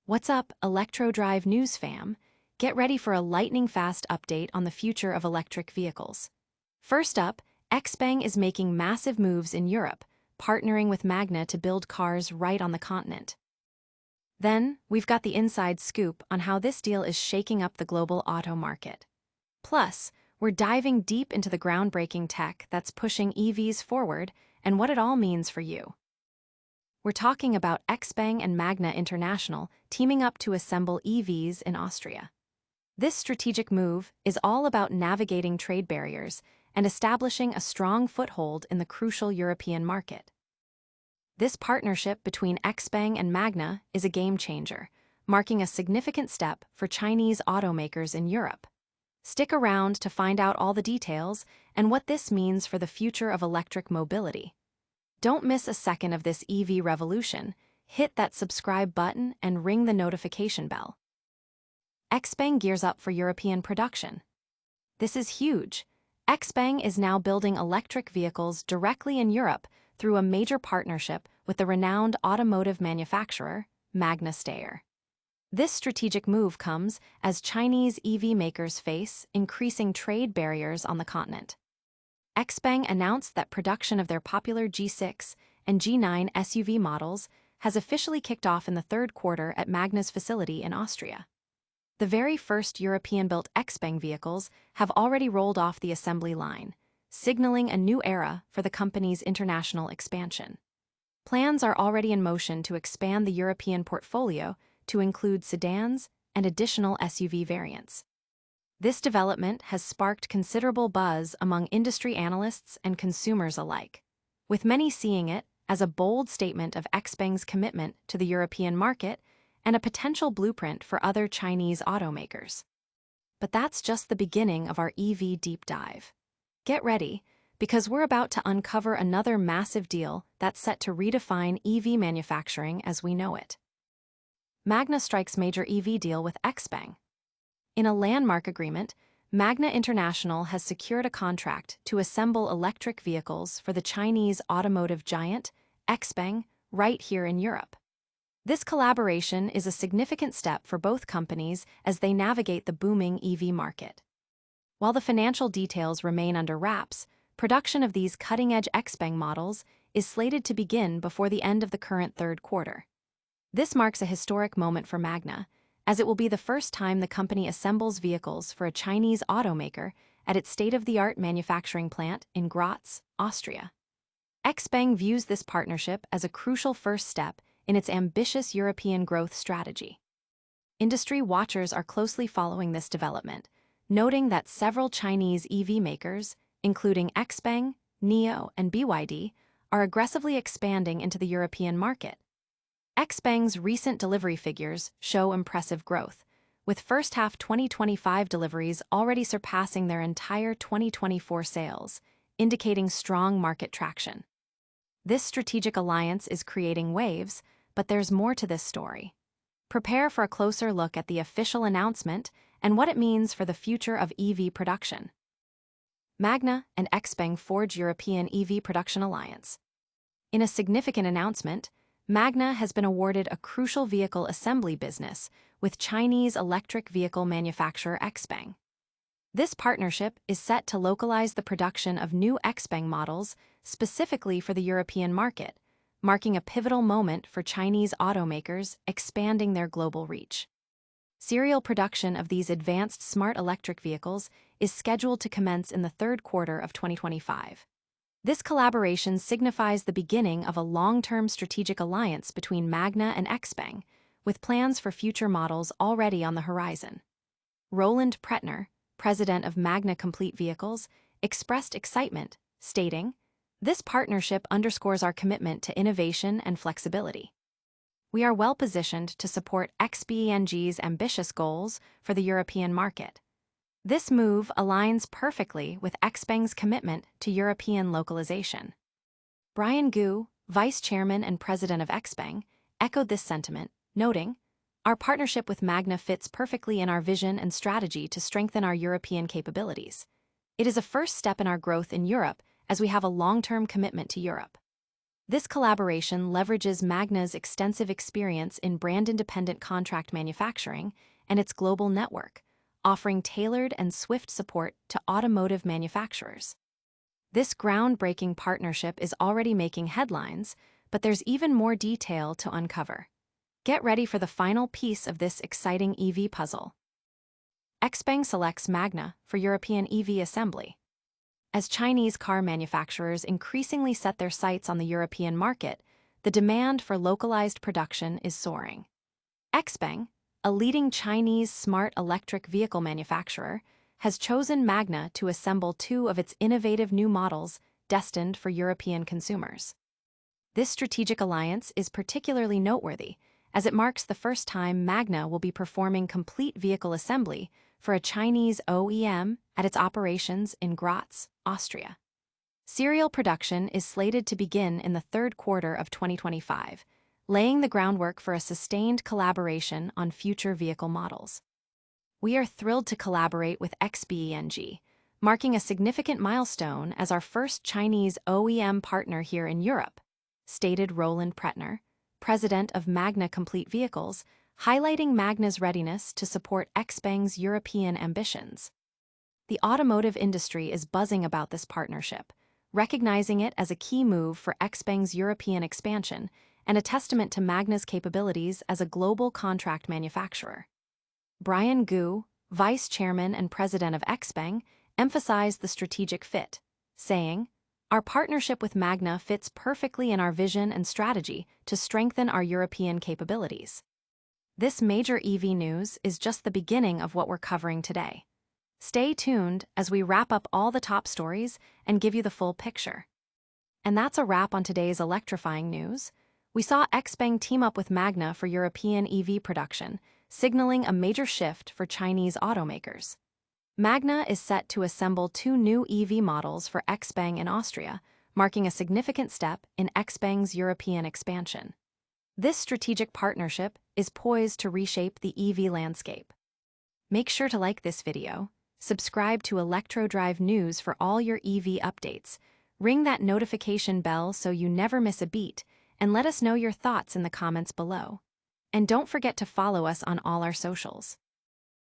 What's up, Electro Drive News fam? Get ready for a lightning-fast update on the future of electric vehicles. First up, XPeng is making massive moves in Europe, partnering with Magna to build cars right on the continent. Then, we've got the inside scoop on how this deal is shaking up the global auto market. Plus, we're diving deep into the groundbreaking tech that's pushing EVs forward and what it all means for you. We're talking about XPeng and Magna International teaming up to assemble EVs in Austria. This strategic move is all about navigating trade barriers and establishing a strong foothold in the crucial European market. This partnership between XPeng and Magna is a game changer, marking a significant step for Chinese automakers in Europe. Stick around to find out all the details and what this means for the future of electric mobility. Don't miss a second of this EV revolution. Hit that subscribe button and ring the notification bell. XPeng gears up for European production. This is huge. XPeng is now building electric vehicles directly in Europe through a major partnership with the renowned automotive manufacturer, Magna Steyr. This strategic move comes as Chinese EV makers face increasing trade barriers on the continent. XPeng announced that production of their popular G6 and G9 SUV models has officially kicked off in the third quarter at Magna's facility in Austria. The very first European-built XPeng vehicles have already rolled off the assembly line, signaling a new era for the company's international expansion. Plans are already in motion to expand the European portfolio to include sedans and additional SUV variants. This development has sparked considerable buzz among industry analysts and consumers alike, with many seeing it as a bold statement of XPeng's commitment to the European market and a potential blueprint for other Chinese automakers. But that's just the beginning of our EV deep dive. Get ready, because we're about to uncover another massive deal that's set to redefine EV manufacturing as we know it. Magna strikes major EV deal with XPeng. In a landmark agreement, Magna International has secured a contract to assemble electric vehicles for the Chinese automotive giant, XPeng, right here in Europe. This collaboration is a significant step for both companies as they navigate the booming EV market. While the financial details remain under wraps, production of these cutting-edge XPeng models is slated to begin before the end of the current third quarter. This marks a historic moment for Magna, as it will be the first time the company assembles vehicles for a Chinese automaker at its state-of-the-art manufacturing plant in Graz, Austria. XPeng views this partnership as a crucial first step in its ambitious European growth strategy. Industry watchers are closely following this development, noting that several Chinese EV makers, including XPeng, NIO, and BYD, are aggressively expanding into the European market. XPeng's recent delivery figures show impressive growth, with first-half 2025 deliveries already surpassing their entire 2024 sales, indicating strong market traction. This strategic alliance is creating waves, but there's more to this story. Prepare for a closer look at the official announcement and what it means for the future of EV production. Magna and XPeng forge European EV production alliance. In a significant announcement, Magna has been awarded a crucial vehicle assembly business with Chinese electric vehicle manufacturer XPeng. This partnership is set to localize the production of new XPeng models specifically for the European market, marking a pivotal moment for Chinese automakers expanding their global reach. Serial production of these advanced smart electric vehicles is scheduled to commence in the third quarter of 2025. This collaboration signifies the beginning of a long-term strategic alliance between Magna and XPeng, with plans for future models already on the horizon. Roland Pretner, president of Magna Complete Vehicles, expressed excitement, stating, "This partnership underscores our commitment to innovation and flexibility. We are well-positioned to support XPeng's ambitious goals for the European market." This move aligns perfectly with XPeng's commitment to European localization. Brian Gu, vice chairman and president of XPeng, echoed this sentiment, noting, "Our partnership with Magna fits perfectly in our vision and strategy to strengthen our European capabilities. It is a first step in our growth in Europe as we have a long-term commitment to Europe." This collaboration leverages Magna's extensive experience in brand-independent contract manufacturing and its global network, offering tailored and swift support to automotive manufacturers. This groundbreaking partnership is already making headlines, but there's even more detail to uncover. Get ready for the final piece of this exciting EV puzzle. XPeng selects Magna for European EV assembly. As Chinese car manufacturers increasingly set their sights on the European market, the demand for localized production is soaring. XPeng, a leading Chinese smart electric vehicle manufacturer, has chosen Magna to assemble two of its innovative new models destined for European consumers. This strategic alliance is particularly noteworthy, as it marks the first time Magna will be performing complete vehicle assembly for a Chinese OEM at its operations in Graz, Austria. Serial production is slated to begin in the third quarter of 2025, laying the groundwork for a sustained collaboration on future vehicle models. We are thrilled to collaborate with XPeng, marking a significant milestone as our first Chinese OEM partner here in Europe, stated Roland Pretner, president of Magna Complete Vehicles, highlighting Magna's readiness to support XPeng's European ambitions. The automotive industry is buzzing about this partnership, recognizing it as a key move for XPeng's European expansion and a testament to Magna's capabilities as a global contract manufacturer. Brian Gu, vice chairman and president of XPeng, emphasized the strategic fit, saying, "Our partnership with Magna fits perfectly in our vision and strategy to strengthen our European capabilities." This major EV news is just the beginning of what we're covering today. Stay tuned as we wrap up all the top stories and give you the full picture. And that's a wrap on today's electrifying news. We saw XPeng team up with Magna for European EV production, signaling a major shift for Chinese automakers. Magna is set to assemble two new EV models for XPeng in Austria, marking a significant step in XPeng's European expansion. This strategic partnership is poised to reshape the EV landscape. Make sure to like this video, subscribe to ElectroDrive News for all your EV updates, ring that notification bell so you never miss a beat, and let us know your thoughts in the comments below. And don't forget to follow us on all our socials.